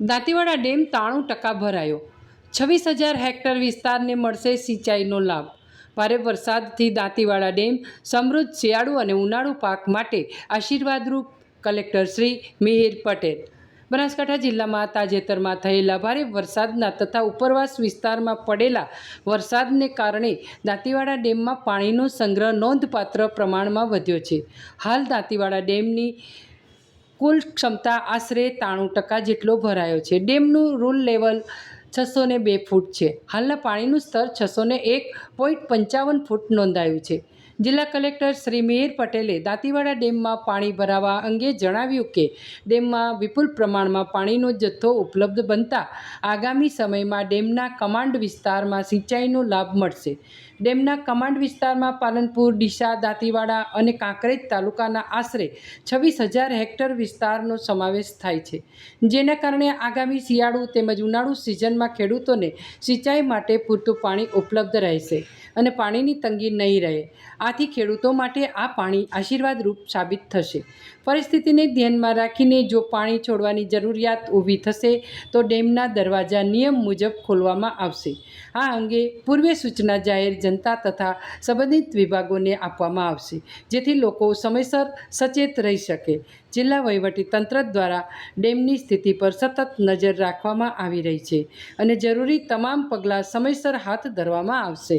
Dantiwada dam 93% ભરાયો। 26,000 hectare વિસ્તારને મળશે સિંચાઈનો લાભ। ભારે વરસાદથી દાંતીવાડા ડેમ સમૃદ્ધ શિયાળુ અને ઉનાળુ પાક માટે આશીર્વાદરૂપ। કલેક્ટર શ્રી મિહિર પટેલ। બનાસકાંઠા જિલ્લામાં તાજેતરમાં થયેલા ભારે વરસાદના તથા ઉપરવાસ વિસ્તારમાં પડેલા વરસાદને કારણે દાંતીવાડા ડેમમાં પાણીનો સંગ્રહ નોંધપાત્ર પ્રમાણમાં વધ્યો છે। હાલ દાંતીવાડા ડેમની કુલ ક્ષમતા આશરે 93% જેટલો ભરાયો છે। ડેમનું રૂલ લેવલ 602 ફૂટ છે। હાલના પાણીનું સ્તર 601.55 ફૂટ નોંધાયું છે। જિલ્લા કલેક્ટર શ્રી મિહિર પટેલે દાંતીવાડા ડેમમાં પાણી ભરાવા અંગે જણાવ્યું કે ડેમમાં વિપુલ પ્રમાણમાં પાણીનો જથ્થો ઉપલબ્ધ બનતા આગામી સમયમાં ડેમના કમાન્ડ વિસ્તારમાં સિંચાઈનો લાભ મળશે। ડેમના કમાન્ડ વિસ્તારમાં પાલનપુર, ડીસા, દાંતીવાડા અને કાંકરેજ તાલુકાના આશરે 26,000 હેક્ટર વિસ્તારનો સમાવેશ થાય છે, જેના કારણે આગામી શિયાળુ તેમજ ઉનાળુ સિઝનમાં ખેડૂતોને સિંચાઈ માટે પૂરતું પાણી ઉપલબ્ધ રહેશે અને પાણીની તંગી નહીં રહે। આથી ખેડૂતો માટે આ પાણી આશીર્વાદરૂપ સાબિત થશે। પરિસ્થિતિને ધ્યાનમાં રાખીને જો પાણી છોડવાની જરૂરિયાત ઊભી થશે તો ડેમના દરવાજા નિયમ મુજબ ખોલવામાં આવશે। આ અંગે પૂર્વે સૂચના જાહેર જનતા તથા સંબંધિત વિભાગોને આપવામાં આવશે, જેથી લોકો સમયસર સચેત રહી શકે। જિલ્લા વહીવટીતંત્ર દ્વારા ડેમની સ્થિતિ પર સતત નજર રાખવામાં આવી રહી છે અને જરૂરી તમામ પગલાં સમયસર હાથ ધરવામાં આવશે।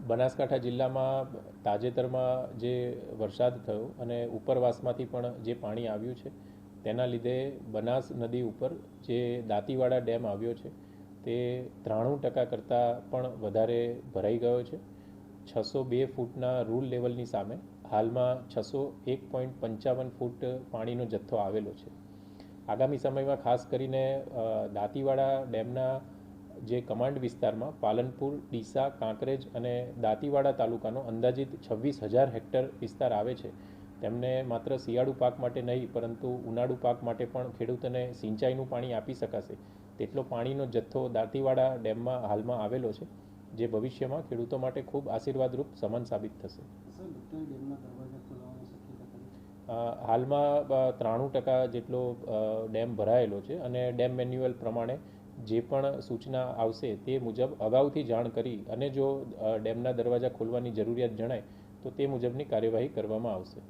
બનાસકાંઠા જિલ્લામાં તાજેતરમાં જે વરસાદ થયો અને ઉપરવાસમાંથી પણ જે પાણી આવ્યું છે તેના લીધે બનાસ નદી ઉપર જે દાંતીવાડા ડેમ આવ્યો છે તે 93% કરતાં પણ વધારે ભરાઈ ગયો છે। 602 ફૂટના રૂલ લેવલની સામે હાલમાં 601.55 ફૂટ પાણીનો જથ્થો આવેલો છે। આગામી સમયમાં ખાસ કરીને દાંતીવાડા ડેમના જે કમાન્ડ વિસ્તારમાં પાલનપુર, ડીસા, કાંકરેજ અને દાંતીવાડા તાલુકાનો અંદાજિત 26,000 હેક્ટર વિસ્તાર આવે છે, તેમને માત્ર શિયાળુ પાક માટે નહીં પરંતુ ઉનાળુ પાક માટે પણ ખેડૂતોને સિંચાઈનું પાણી આપી શકાશે તેટલો પાણીનો જથ્થો દાંતીવાડા ડેમમાં હાલમાં આવેલો છે, જે ભવિષ્યમાં ખેડૂતો માટે ખૂબ આશીર્વાદરૂપ સમાન સાબિત થશે। હાલમાં 93% જેટલો ડેમ ભરાયેલો છે અને ડેમ મેન્યુઅલ પ્રમાણે જે પણ સૂચના આવશે તે મુજબ અગાઉથી જાણ કરી અને જો ડેમના દરવાજા ખોલવાની જરૂરિયાત જણાય તો તે મુજબની કાર્યવાહી કરવામાં આવશે।